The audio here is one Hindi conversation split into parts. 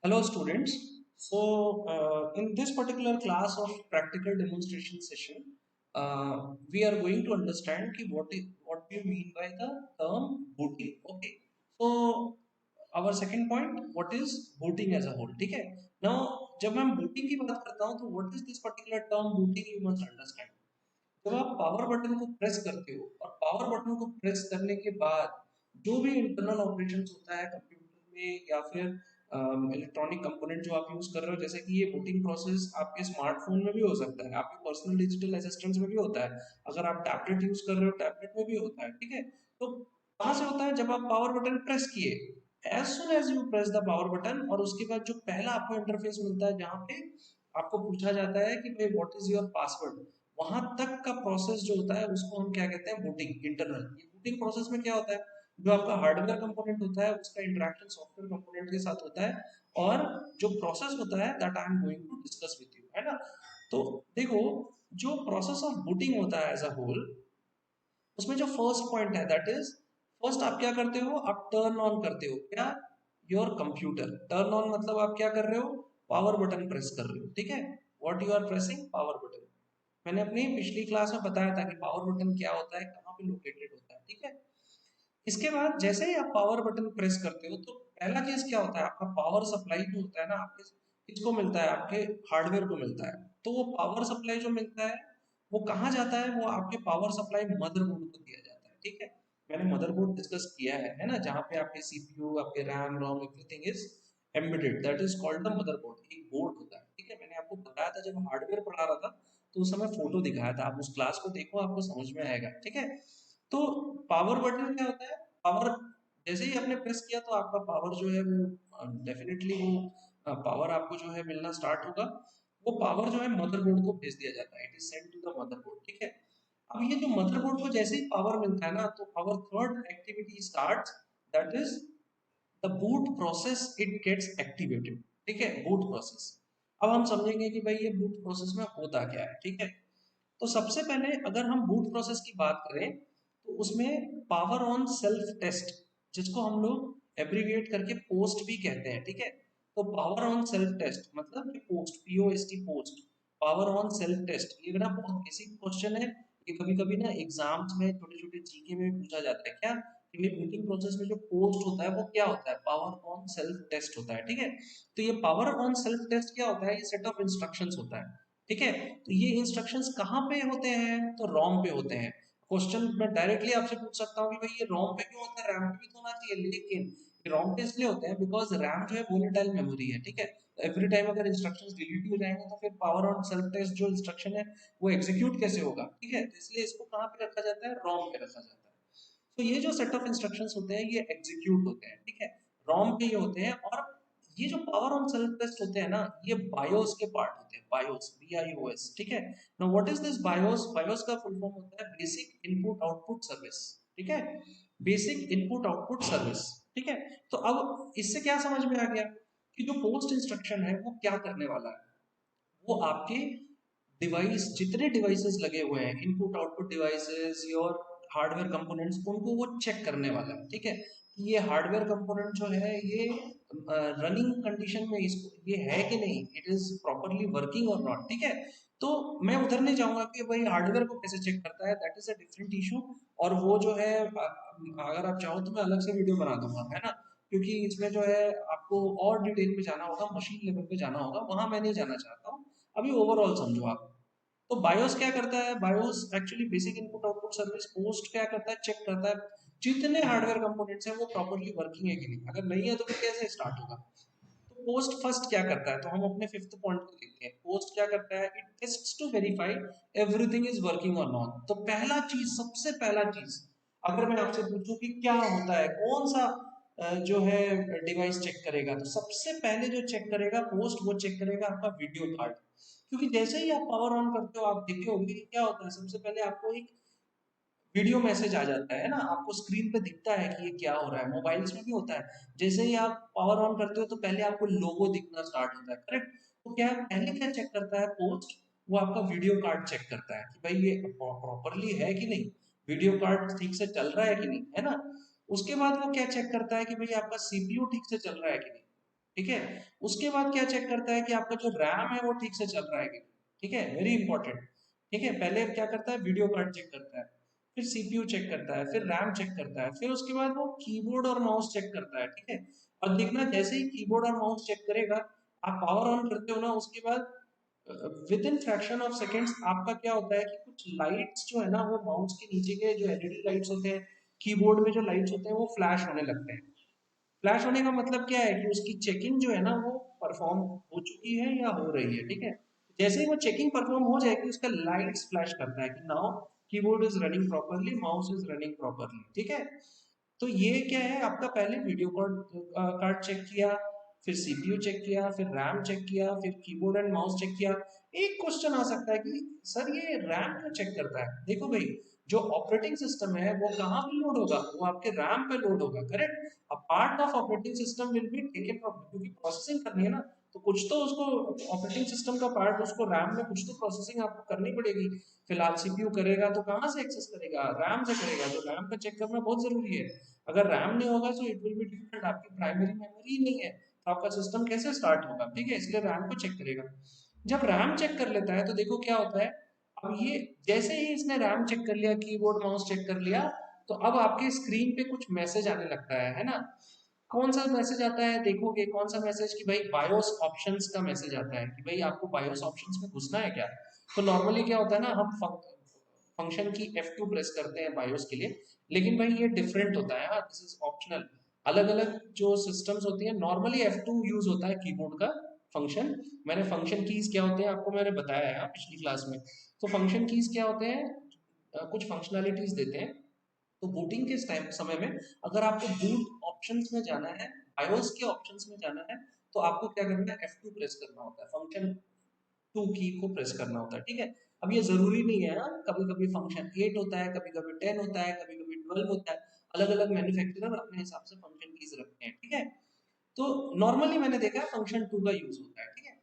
Hello students. In this particular class of practical demonstration session, we are going to understand कि what do you mean by the term booting. Okay. So our second point, what is booting as a whole. ठीक है. Now जब मैं booting की बात करता हूँ तो what is this particular term booting you must understand. जब आप पावर बटन को प्रेस करते हो और पावर बटन को प्रेस करने के बाद जो भी इंटरनल ऑपरेशंस होता है कंप्यूटर में या फिर इलेक्ट्रॉनिक कंपोनेंट जो आप यूज कर रहे हो, जैसे कि ये बूटिंग प्रोसेस आपके स्मार्टफोन में भी हो सकता है, आपके पर्सनल डिजिटल असिस्टेंट्स में भी होता है, अगर आप टैबलेट यूज कर रहे हो टैबलेट में भी होता है। ठीक है, तो कहाँ से होता है? जब आप पावर बटन प्रेस किए, as soon as you press the power button, और उसके बाद जो पहला आपको इंटरफेस मिलता है जहाँ पे आपको पूछा जाता है कि भाई व्हाट इज योर पासवर्ड, वहां तक का प्रोसेस जो होता है उसको हम क्या कहते हैं? Booting internal. ये बूटिंग प्रोसेस में क्या होता है? जो आपका हार्डवेयर कंपोनेंट होता है उसका इंटरेक्शन सॉफ्टवेयर कंपोनेंट के साथ होता है, और जो प्रोसेस होता है that I am going to discuss with you, है ना। तो देखो, जो प्रोसेस ऑफ बूटिंग होता है एज अ होल, उसमें जो फर्स्ट पॉइंट है दैट इज, फर्स्ट आप क्या करते हो? आप टर्न ऑन करते हो क्या? Your computer. टर्न ऑन मतलब आप क्या कर रहे हो? पावर बटन प्रेस कर रहे हो। ठीक है, what you are pressing? Power button. मैंने अपनी पिछली क्लास में बताया था कि पावर बटन क्या होता है, कहाँ पे लोकेटेड होता है। ठीक है, इसके बाद जैसे ही आप पावर बटन प्रेस करते हो तो पहला चीज क्या होता है? आपका पावर सप्लाई जो होता है ना, आपके किसको मिलता है? आपके हार्डवेयर को मिलता है। तो वो पावर सप्लाई जो मिलता है वो कहाँ जाता है? वो आपके पावर सप्लाई मदरबोर्ड को दिया जाता है। ठीक है, मैंने मदरबोर्ड डिस्कस किया है ना, जहाँ पे आपके सीपीयू, आपके RAM ROM everything is embedded, that is called the motherboard. एक बोर्ड होता है। ठीक है, मैंने आपको बताया था जब हार्डवेयर पढ़ा रहा था तो उस समय फोटो दिखाया था, आप उस क्लास को देखो, आपको समझ में आएगा। ठीक है, तो पावर बटन क्या होता है? पावर जैसे ही आपने प्रेस किया तो आपका पावर जो है वो डेफिनेटली वो पावर आपको जो है मिलना स्टार्ट होगा। वो पावर जो है मदरबोर्ड को भेज दिया जाता है, it is sent to the motherboard. ठीक है, अब ये जो मदरबोर्ड को जैसे ही पावर मिलता है ना, तो our third activity starts, that is the boot process, it gets activated. ठीक है, बूट प्रोसेस। अब हम समझेंगे कि भाई ये बूट प्रोसेस में होता क्या है। ठीक है, तो सबसे पहले अगर हम बूट प्रोसेस की बात करें तो उसमें पावर ऑन सेल्फ टेस्ट, जिसको हम लोग एब्रीविएट करके पोस्ट भी कहते हैं। ठीक है, तो पावर ऑन सेल्फ टेस्ट मतलब कि post, P O S T, post, power on self test. ये ना बहुत बेसिक क्वेश्चन है, ये कभी कभी ना एग्जाम्स में छोटे छोटे जीके में भी पूछा जाता है क्या, कि बूटिंग प्रोसेस में जो पोस्ट होता है वो क्या होता है? पावर ऑन सेल्फ टेस्ट होता है। ठीक है, तो ये पावर ऑन सेल्फ टेस्ट क्या होता है? ये सेट ऑफ इंस्ट्रक्शंस होता है। ठीक है, तो ये इंस्ट्रक्शंस कहाँ पे होते हैं? तो रोम पे होते हैं। क्वेश्चन मैं डायरेक्टली आपसे पूछ सकता हूँ कि भाई ये रोम पे क्यों होता है, रैम पे भी तो होना चाहिए, लेकिन ये रोम पे इसलिए होते हैं बिकॉज रैम जो है वोलेटाइल मेमोरी है। ठीक है, तो एवरी टाइम अगर इंस्ट्रक्शंस डिलीट हो जाएंगे तो फिर पावर ऑन सेल्फ टेस्ट जो इंस्ट्रक्शन है वो एग्जीक्यूट कैसे होगा? ठीक है, तो इसलिए इसको कहाँ पे रखा जाता है? रोम पे रखा जाता है। तो ये जो सेट ऑफ इंस्ट्रक्शंस होते हैं ये एग्जीक्यूट होते हैं। ठीक है, रोम पे ये होते हैं। और ये जो पावर ऑन सेल्फ टेस्ट होते हैं ना, ये बायोस के पार्ट होते हैं, बायोस, BIOS। ठीक है, now what is this BIOS? BIOS का फुल फॉर्म होता है बेसिक इनपुट आउटपुट सर्विस। ठीक है, बेसिक इनपुट आउटपुट सर्विस। ठीक है, तो अब इससे क्या समझ में आ गया कि जो पोस्ट इंस्ट्रक्शन है वो क्या करने वाला है? वो आपके डिवाइस, जितने डिवाइसेस लगे हुए हैं, input output devices, your hardware components, उनको वो चेक करने वाला है। ठीक है, कि ये हार्डवेयर कंपोनेंट जो है ये रनिंग कंडीशन में इसको ये है कि नहीं, इट इज प्रॉपरली वर्किंग और नॉट। ठीक है, तो मैं उधर नहीं जाऊंगा कि भाई हार्डवेयर को कैसे चेक करता है, that is a different issue. और वो जो है अगर आप चाहो तो मैं अलग से वीडियो बना दूंगा, है ना, क्योंकि इसमें जो है आपको और डिटेल में जाना होगा, मशीन लेवल पे जाना होगा, वहां मैं नहीं जाना चाहता हूँ। अभी ओवरऑल समझो आप। तो बायोस क्या करता है? BIOS actually basic input output service. Post क्या करता है? चेक करता है जितने हार्डवेयर कंपोनेंट्स हैं वो प्रॉपर्ली वर्किंग है कि नहीं। अगर नहीं है तो फिर कैसे स्टार्ट होगा? तो पोस्ट फर्स्ट क्या करता है? तो हम अपने फिफ्थ पॉइंट को देखते हैं। पोस्ट क्या करता है? It tests to verify everything is working और नॉट। तो पहला चीज, सबसे पहला चीज, अगर मैं आपसे पूछूं कि क्या होता है, कौन सा जो है डिवाइस चेक करेगा, तो सबसे पहले जो चेक करेगा पोस्ट, वो चेक करेगा आपका वीडियो कार्ड। क्योंकि जैसे ही आप पावर ऑन करते हो आप देखे होंगे कि क्या होता है, सबसे पहले आपको एक वीडियो मैसेज आ जाता है ना, आपको स्क्रीन पे दिखता है कि ये क्या हो रहा है। मोबाइल्स में भी होता है, जैसे ही आप पावर ऑन करते हो तो पहले आपको लोगो दिखना स्टार्ट होता है, करेक्ट। तो क्या पहले क्या चेक करता है पोस्ट? वो आपका वीडियो कार्ड चेक करता है कि भाई ये प्रॉपरली है कि नहीं, वीडियो कार्ड ठीक से चल रहा है कि नहीं, है ना। उसके बाद वो क्या चेक करता है कि भाई आपका CPU ठीक से चल रहा है कि नहीं। ठीक है। उसके बाद क्या चेक करता है कि आपका जो रैम है वो ठीक से चल रहा है कि नहीं, ठीक है, वेरी इंपॉर्टेंट। ठीक है, पहले क्या करता है, वीडियो कार्ड चेक करता है, फिर सीपीयू चेक करता है, फिर रैम चेक करता है, फिर उसके बाद वो कीबोर्ड और माउस चेक करता है, ठीक है। और देखना, जैसे ही कीबोर्ड और माउस चेक करेगा, आप पावर ऑन करते हो ना, उसके बाद with in fraction of seconds आपका क्या होता है कि कुछ लाइट्स जो है ना, वो माउस के नीचे के जो एलईडी लाइट्स होते हैं, कीबोर्ड में जो लाइट्स होते हैं, वो फ्लैश होने लगते हैं। फ्लैश होने का मतलब क्या है कि उसकी चेकिंग जो है ना, वो परफॉर्म हो चुकी है या हो रही है, ठीक है। जैसे ही वो चेकिंग परफॉर्म हो जाएगी, उसका लाइट्स फ्लैश करता है कि now keyboard is running properly, mouse is running properly, ठीक है। तो ये क्या है, आपका पहले वीडियो कार्ड कार्ड चेक किया, फिर सीपीयू चेक किया, फिर रैम चेक किया, फिर कीबोर्ड एंड माउस चेक किया। एक क्वेश्चन आ सकता है कि सर ये रैम क्यों चेक करता है? देखो भाई, जो ऑपरेटिंग सिस्टम है वो कहाँ पे लोड होगा, वो आपके रैम पे लोड होगा, correct. A part of operating system will be taken from, क्योंकि प्रोसेसिंग करनी है ना, तो कुछ तो उसको ऑपरेटिंग सिस्टम का पार्ट, उसको रैम में कुछ तो प्रोसेसिंग आपको करनी पड़ेगी। फिलहाल सीपीयू करेगा तो कहाँ से एक्सेस करेगा, रैम से करेगा, तो रैम का चेक करना बहुत जरूरी है। अगर रैम नहीं होगा तो इट विल बी डिफिकल्ट, आपकी प्राइमरी मेमोरी ही नहीं है, तो आपका सिस्टम कैसे स्टार्ट होगा, ठीक है, इसलिए रैम को चेक करेगा। जब रैम चेक कर लेता है तो देखो क्या होता है, अब ये जैसे ही इसने रैम चेक कर लिया, कीबोर्ड माउस चेक कर लिया, तो अब आपके स्क्रीन पे कुछ मैसेज आने लगता है ना। कौन सा मैसेज आता है, देखोगे कौन सा मैसेज, कि भाई बायोस ऑप्शंस का मैसेज आता है, कि भाई आपको बायोस ऑप्शंस में घुसना है क्या। तो नॉर्मली क्या होता है ना, हम फंक्शन की F2 प्रेस करते हैं बायोस के लिए, लेकिन भाई ये डिफरेंट होता है, हाँ, दिस इज ऑप्शनल। अलग अलग जो सिस्टम्स होती हैं, नॉर्मली F2 यूज होता है कीबोर्ड का फंक्शन। मैंने फंक्शन कीज क्या होते हैं आपको मैंने बताया है, हाँ, पिछली क्लास में। तो फंक्शन कीज क्या होते हैं, कुछ फंक्शनैलिटीज देते हैं। तो बूटिंग के टाइम समय में अगर आपको बूट ऑप्शंस में जाना है, बायोस के ऑप्शंस में जाना है, तो आपको क्या करना है, F2 प्रेस करना होता है, फंक्शन टू की को प्रेस करना होता है, ठीक है। अब ये जरूरी नहीं है, कभी कभी फंक्शन 8 होता है, कभी कभी 10 होता है, कभी कभी 12 होता है। अलग अलग मैन्युफैक्चरर अपने हिसाब से फंक्शन कीज रखते हैं, ठीक है। तो नॉर्मली मैंने देखा है फंक्शन टू का यूज होता है, ठीक है।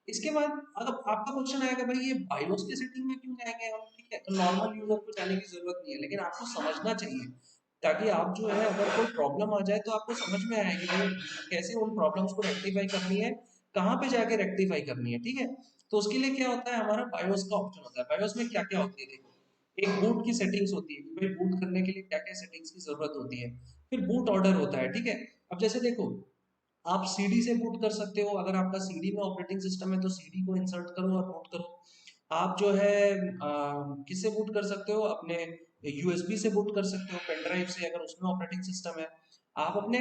इसके बाद अगर आपका क्वेश्चन आएगा भाई ये बायोस के सेटिंग में क्यों जाएंगे हम, ठीक है, तो नॉर्मल यूजर को जाने की जरूरत नहीं है, लेकिन आपको समझना चाहिए, ताकि आप जो है अगर कोई प्रॉब्लम आ जाए तो आपको समझ में आएगी भाई कैसे उन प्रॉब्लम्स को रेक्टिफाई करनी है, कहाँ पे जाके रेक्टिफाई करनी है, ठीक है। तो उसके लिए क्या होता है, हमारा बायोस का ऑप्शन होता है। बायोस में क्या क्या होती है, देखो, एक बूट की सेटिंग्स होती है कि भाई बूट करने के लिए क्या क्या सेटिंग्स की जरूरत होती है। फिर बूट ऑर्डर होता है, ठीक है। अब जैसे देखो, आप सीडी से बूट कर सकते हो, अगर आपका सीडी में ऑपरेटिंग सिस्टम है तो सीडी को इंसर्ट करो और बूट करो। आप जो है किससे बूट कर सकते हो, अपने यूएसबी से बूट कर सकते हो, पेन ड्राइव से, अगर उसमें ऑपरेटिंग सिस्टम है। आप अपने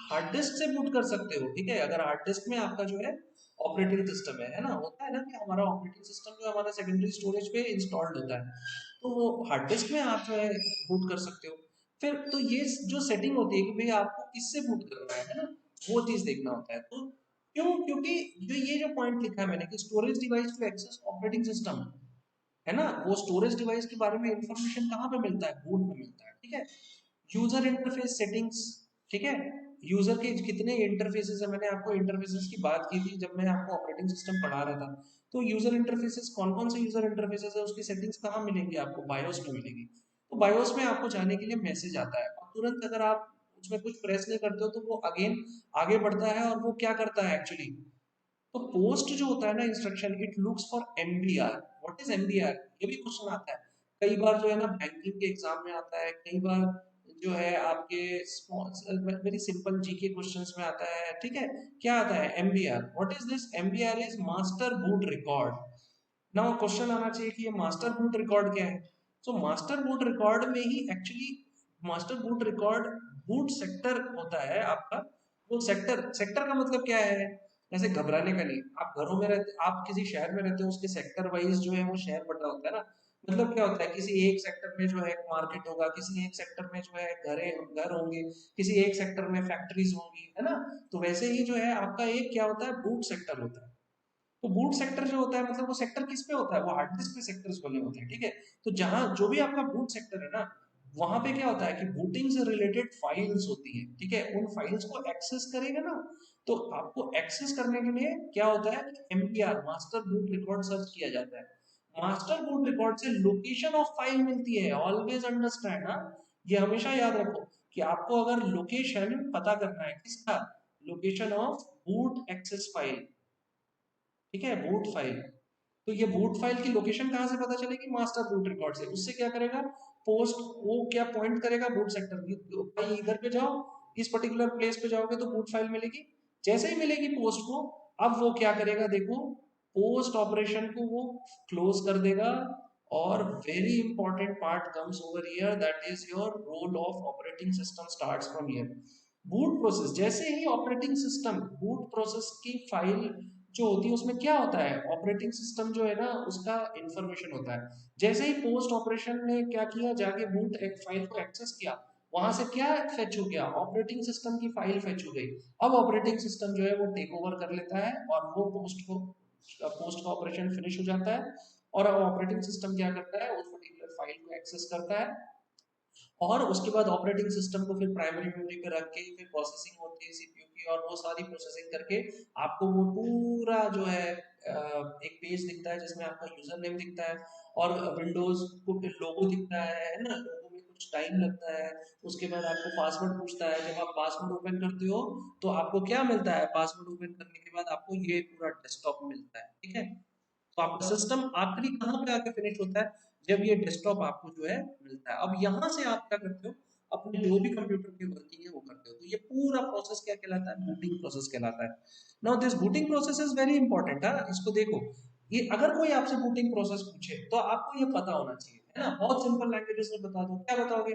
हार्ड डिस्क से बूट कर सकते हो, ठीक है, अगर हार्ड डिस्क में आपका जो है ऑपरेटिंग सिस्टम है ना, होता है ना कि हमारा ऑपरेटिंग सिस्टम जो हमारा सेकेंडरी स्टोरेज पे इंस्टॉल्ड होता है, तो वो हार्ड डिस्क में आप जो है बूट कर सकते हो। फिर तो ये जो सेटिंग होती है कि भाई आपको किससे बूट करना है ना, वो चीज देखना होता है। तो क्यों, क्योंकि जो ये जो पॉइंट लिखा है मैंने कि storage device to access operating system, है ना, वो स्टोरेज डिवाइस के बारे में इंफॉर्मेशन कहाँ पे मिलता है, बूट में मिलता है, ठीक है। यूजर इंटरफेस सेटिंग्स, ठीक है, यूजर के कितने इंटरफेसेस है, मैंने आपको इंटरफेसेस की बात की थी जब मैं आपको ऑपरेटिंग सिस्टम पढ़ा रहा था। तो यूजर इंटरफेसेस कौन कौन से यूजर इंटरफेसेस है, उसकी सेटिंग्स कहाँ मिलेंगी आपको, बायोस में मिलेगी। तो बायोस में आपको जाने के लिए मैसेज आता है, और तुरंत अगर आप उसमें कुछ प्रेस नहीं करते हो तो वो अगेन आगे बढ़ता है, और वो क्या करता है एक्चुअली, तो पोस्ट जो होता है ना instruction, it looks for MBR. What is MBR, ये भी क्वेश्चन आता है कई बार, जो है ना बैंकिंग के एग्जाम में आता है, कई बार जो है आपके वेरी सिंपल जीके क्वेश्चंस में आता है, ठीक है। क्या आता है MBR, what is this, MBR is master boot record. Now question आना चाहिए कि ये मास्टर बूट रिकॉर्ड क्या है। सो मास्टर बूट रिकॉर्ड में ही actually, master boot record boot sector होता है आपका। वो सेक्टर, सेक्टर का मतलब क्या है, जैसे घबराने का नहीं, आप घरों में रहते, आप किसी शहर में रहते हो, उसके सेक्टर वाइज जो है वो शहर बटा होता है ना। मतलब क्या होता है, किसी एक सेक्टर में जो है मार्केट होगा, किसी एक सेक्टर में जो है घर होंगे, किसी एक सेक्टर में फैक्ट्रीज होंगी, है ना। तो वैसे ही जो है आपका एक क्या होता है, बूट सेक्टर होता है। तो बूट सेक्टर जो होता है, मतलब वो सेक्टर किस पे होता है, वो हार्ड डिस्क पे सेक्टर्स बने होते हैं, ठीक है। तो जहां जो भी आपका बूट सेक्टर है ना, वहां पे क्या होता है कि बूटिंग से रिलेटेड फाइल्स होती है, ठीक है, उन फाइल्स को एक्सेस करेगा ना। तो आपको एक्सेस करने के लिए क्या होता है, MPR, master boot record search किया जाता है। मास्टर बूट रिकॉर्ड से लोकेशन ऑफ फाइल मिलती है, ऑलवेज अंडरस्टैंड, हाँ, ये हमेशा याद रखो कि आपको अगर लोकेशन पता करना है किसका, location of boot access file, ठीक है, बूट फाइल। तो ये बूट फाइल की लोकेशन कहाँ से पता चलेगी? मास्टर बूट रिकॉर्ड से। उससे क्या करेगा, पोस्ट वो क्या पॉइंट करेगा बूट सेक्टर की, तो भाई इधर पे जाओ, इस पर्टिकुलर प्लेस पे जाओगे तो बूट फाइल मिलेगी। जैसे ही मिलेगी पोस्ट को, अब वो क्या करेगा देखो, पोस्ट ऑपरेशन को वो क्लोज कर देगा। और very important part comes over here, that is your role of operating system starts from here. Boot process, जैसे ही ऑपरेटिंग सिस्टम बूट प्रोसेस की फाइल जो होती है उसमें क्या होता है, ऑपरेटिंग सिस्टम जो है ना उसका इंफॉर्मेशन होता है। जैसे ही पोस्ट ऑपरेशन ने क्या किया, जाके बूट एक फाइल को एक्सेस किया, वहां से क्या फेच हो गया, ऑपरेटिंग सिस्टम की फाइल फेच हो गई। अब ऑपरेटिंग सिस्टम जो है वो टेक ओवर कर लेता है और वो पोस्ट का ऑपरेशन फिनिश हो जाता है। और अब ऑपरेटिंग सिस्टम क्या करता है, उस पर्टिकुलर फाइल को एक्सेस करता है। और उसके बाद ऑपरेटिंग सिस्टम को फिर प्राइमरी मेमोरी पे रख के फिर प्रोसेसिंग होती है सीपीयू की, और वो सारी प्रोसेसिंग करके आपको वो पूरा जो है एक पेज दिखता है जिसमें आपका यूजर नेम दिखता है और विंडोज को फिर लोगो दिखता है ना, लोगो में कुछ टाइम लगता है। उसके बाद आपको पासवर्ड पूछता है, जब आप पासवर्ड ओपन करते हो तो आपको क्या मिलता है, पासवर्ड ओपन करने के बाद आपको ये पूरा डेस्कटॉप मिलता है, ठीक है। तो आपका सिस्टम आखिरी कहाँ पे आके फिनिश होता है, जब ये डेस्कटॉप आपको जो है मिलता है। अब यहाँ से आप क्या करते हो, अपने जो भी कंप्यूटर की वर्किंग है वो करते हो। तो ये पूरा प्रोसेस क्या कहलाता है, बूटिंग प्रोसेस कहलाता है। Now this booting process is very important है, इसको देखो। ये अगर कोई आपसे बूटिंग प्रोसेस पूछे तो आपको ये पता होना चाहिए, है ना। बहुत सिंपल लैंग्वेजेस में बता दो, क्या बताओगे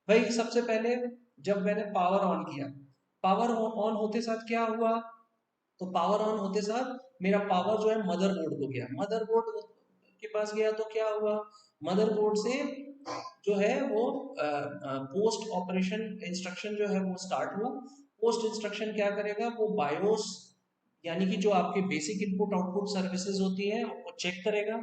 भाई? सबसे पहले जब मैंने पावर ऑन किया, पावर ऑन होते साथ क्या हुआ, तो पावर ऑन होते साथ मेरा पावर जो है मदरबोर्ड को गया, मदरबोर्ड के पास गया तो क्या हुआ, मदरबोर्ड से जो है वो पोस्ट ऑपरेशन इंस्ट्रक्शन जो है वो स्टार्ट हुआ। पोस्ट इंस्ट्रक्शन क्या करेगा, वो बायोस यानी कि जो आपके बेसिक इनपुट आउटपुट सर्विसेज होती है वो चेक करेगा।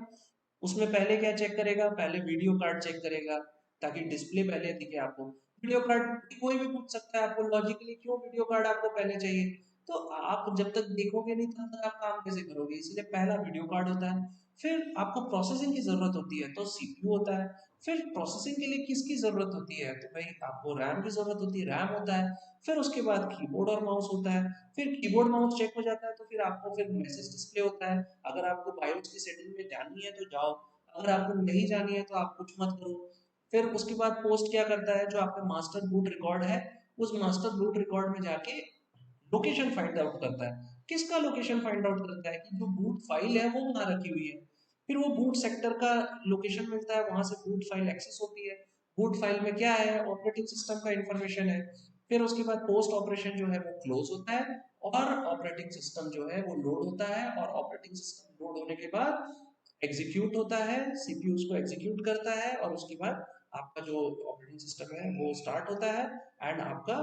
उसमें पहले क्या चेक करेगा, पहले वीडियो कार्ड चेक करेगा, ताकि डिस्प्ले पहले दिखे आपको। वीडियो कार्ड कोई भी पूछ सकता है आपको लॉजिकली, क्यों वीडियो कार्ड आपको पहले चाहिए? तो आप जब तक देखोगे नहीं तब तक आप काम कैसे करोगे, इसलिए पहला वीडियो कार्ड होता है। फिर आपको प्रोसेसिंग की जरूरत होती है तो सीपीयू होता है। फिर प्रोसेसिंग के लिए किसकी जरूरत होती है, तो भाई आपको रैम की जरूरत होती है, रैम होता है। फिर उसके बाद कीबोर्ड और माउस होता है। फिर कीबोर्ड माउस चेक हो जाता है तो फिर आपको फिर मैसेज डिस्प्ले होता है। अगर आपको बायोस की सेटिंग में जानी है तो जाओ, अगर आपको नहीं जानी है तो आप कुछ मत करो। फिर उसके बाद पोस्ट क्या करता है, जो आपका मास्टर बूट रिकॉर्ड है उस मास्टर बूट रिकॉर्ड में जाके लोकेशन फाइंड आउट करता है। किसका लोकेशन फाइंड आउट करता है, कि जो बूट फाइल है वो कहाँ रखी हुई है। फिर वो बूट सेक्टर का लोकेशन मिलता है, वहां से बूट फाइल एक्सेस होती है। बूट फाइल में क्या है, ऑपरेटिंग सिस्टम का इंफॉर्मेशन है। फिर उसके बाद पोस्ट ऑपरेशन जो है वो क्लोज होता है और ऑपरेटिंग सिस्टम जो है वो लोड होता है। और ऑपरेटिंग सिस्टम लोड होने के बाद एग्जीक्यूट होता है, सीपीयू उसको एग्जीक्यूट करता है और उसके बाद आपका जो ऑपरेटिंग सिस्टम है वो स्टार्ट होता है। एंड आपका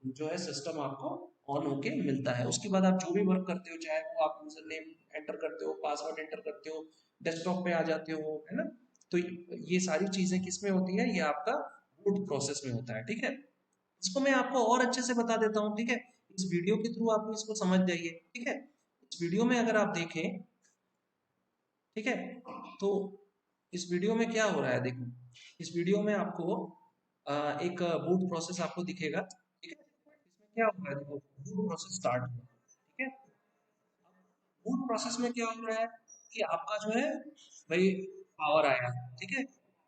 जो है सिस्टम आपको ऑन होके मिलता है। उसके बाद आप जो भी वर्क करते हो, चाहे वो आप यूजर नेम एंटर करते हो, पासवर्ड एंटर करते हो, डेस्कटॉप पे आ जाते हो, है ना। तो ये सारी चीजें किस में होती है, ये आपका बूट प्रोसेस में होता है, ठीक है। इसको मैं आपको और अच्छे से बता देता हूँ, ठीक है। इस वीडियो के थ्रू आप इसको समझ जाइए, ठीक है। इस वीडियो में अगर आप देखें, ठीक है, तो इस वीडियो में क्या हो रहा है देखो। इस वीडियो में आपको एक बूट प्रोसेस आपको दिखेगा, ठीक है। इसमें क्या हो रहा है देखो, बूट प्रोसेस स्टार्ट हुआ, ठीक है। बूट प्रोसेस में क्या हो रहा है कि आपका जो है भाई पावर आया, ठीक है।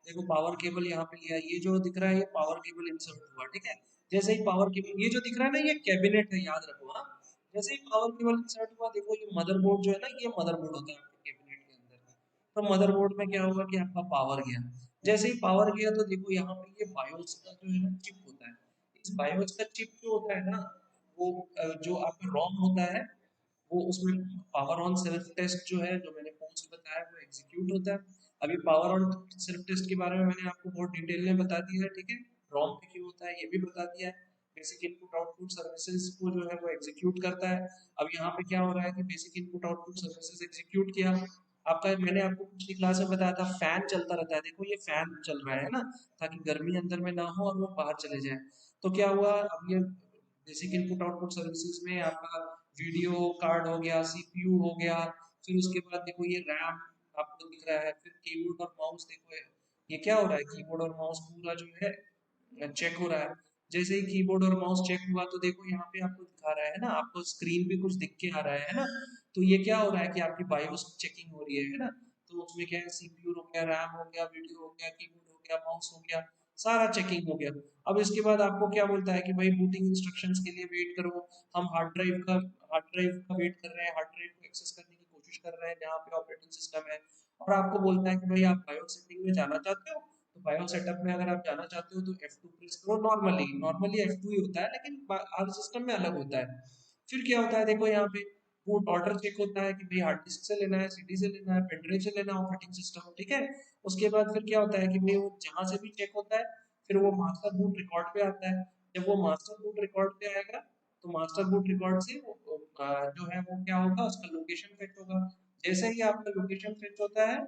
देखो पावर केबल यहाँ पे लिया, ये जो दिख रहा है ये पावर केबल इंसर्ट हुआ, ठीक है। जैसे ही पावर केबल, ये जो दिख रहा है ना ये कैबिनेट है, याद रखो हाँ। जैसे ही पावर केबल इंसर्ट हुआ, देखो ये मदरबोर्ड जो है ना, ये मदरबोर्ड होता है आपके कैबिनेट के अंदर। तो मदरबोर्ड में क्या होगा कि आपका पावर गया। जैसे ही पावर गया तो देखो यहाँ पे ये बायोस का जो है ना चिप होता है। इस बायोस का चिप जो होता है ना, वो जो आपका रोम होता है, वो उसमें पावर ऑन सेल्फ टेस्ट जो है, जो मैंने पोस्ट बताया वो एग्जीक्यूट होता है। अभी पावर ऑन सेल्फ टेस्ट के बारे में मैंने आपको बहुत डिटेल में बता दिया है, ठीक है। रॉम पे क्यों होता है ये भी बता दिया है। बेसिक इनपुट आउटपुट सर्विसेज को जो है वो एग्जीक्यूट करता है। अब यहाँ पे क्या हो रहा है कि basic input output services execute किया। आपका मैंने आपको पिछली क्लास में बताया था फैन चलता रहता है, देखो ये फैन चल रहा है ना, ताकि गर्मी अंदर में ना हो और वो बाहर चले जाए। तो क्या हुआ, अब ये बेसिक इनपुट आउटपुट सर्विसेज में आपका वीडियो कार्ड हो गया, सीपीयू हो गया। फिर उसके बाद देखो ये रैम आपको दिख रहा है। फिर कीबोर्ड और माउस देखो, ये क्या हो रहा है, कीबोर्ड और माउस पूरा जो है चेक हो रहा है। जैसे ही कीबोर्ड और माउस चेक हुआ तो देखो यहाँ पे आपको दिखा रहा है ना, आपको स्क्रीन पे कुछ दिख के आ रहा है ना। तो ये क्या हो रहा है कि आपकी बायोस चेकिंग हो रही है ना। तो उसमें क्या है, सीपीयू हो गया, रैम हो गया, वीडियो हो गया, कीबोर्ड हो गया, माउस हो गया, सारा चेकिंग हो गया। अब इसके बाद आपको क्या बोलता है कि भाई बूटिंग इंस्ट्रक्शंस के लिए वेट करो। हम हार्ड ड्राइव का वेट कर रहे हैं, हार्ड ड्राइव को एक्सेस करने की कोशिश कर रहे हैं जहाँ पे ऑपरेटिंग सिस्टम है। और आपको बोलता है कि भाई आप बायोस सेटिंग में जाना चाहते हो, तो बायो सेटअप में अगर आप जाना चाहते हो तो F2 प्रेस करो। नॉर्मली नॉर्मली F2 ही होता है, लेकिन हर सिस्टम में अलग होता है। फिर क्या होता है देखो यहाँ पे, बूट ऑर्डर चेक होता है कि भाई हार्ड डिस्क से लेना है, सीडी से लेना है, पेन ड्राइव से लेना है ऑपरेटिंग सिस्टम, ठीक है। उसके बाद फिर क्या होता है कि भाई वो जहाँ से भी चेक होता है, फिर वो मास्टर बूट रिकॉर्ड पे आता है। जब वो मास्टर बूट रिकॉर्ड पे आएगा, तो मास्टर बूट रिकॉर्ड से जो है वो क्या होगा, उसका लोकेशन फेच होगा। जैसे ही आपका लोकेशन फेच होता है,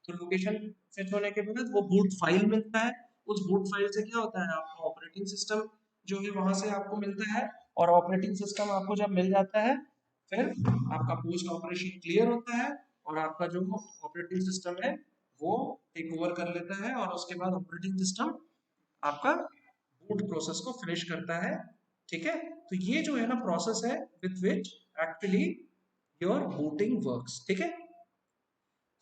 तो लोकेशन फेच होने के बाद वो बूट फाइल मिलता है। उस बूट फाइल से क्या होता है, आपका ऑपरेटिंग सिस्टम जो है वहां से आपको मिलता है। और ऑपरेटिंग सिस्टम आपको जब मिल जाता है, फिर आपका पोस्ट ऑपरेशन क्लियर होता है, और आपका जो ऑपरेटिंग सिस्टम है वो टेक ओवर कर लेता है, और उसके बाद ऑपरेटिंग सिस्टम आपका बूट प्रोसेस को फिनिश करता है, ठीक है। तो ये जो है ना प्रोसेस है with which actually your booting works, ठीक है।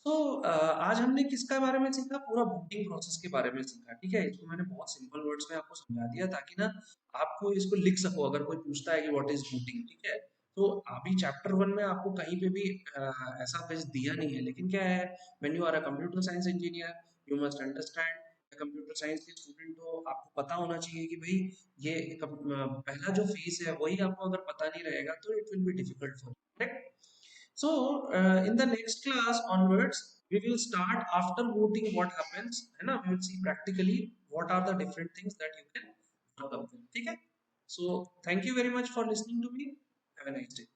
तो आज हमने किसका बारे में सीखा, पूरा बूटिंग प्रोसेस के बारे में सीखा, ठीक है। इसको मैंने बहुत सिंपल वर्ड्स में आपको समझा दिया, ताकि ना आपको इसको लिख सको अगर कोई पूछता है कि व्हाट इज बूटिंग, ठीक है। तो अभी चैप्टर 1 में आपको कहीं पे भी ऐसा पेज दिया नहीं है, लेकिन क्या है, when you are a computer science engineer, you must understand, computer science के स्टूडेंट हो, आपको पता होना चाहिए कि भाई ये पहला जो फेज है वही आपको अगर पता नहीं रहेगा तो it will be difficult for, correct. So, in the next class onwards, we will start after voting what happens, है ना? We will see practically what are the different things that you can work up with, ठीक है? So, thank you very much for listening to me. Have a nice day.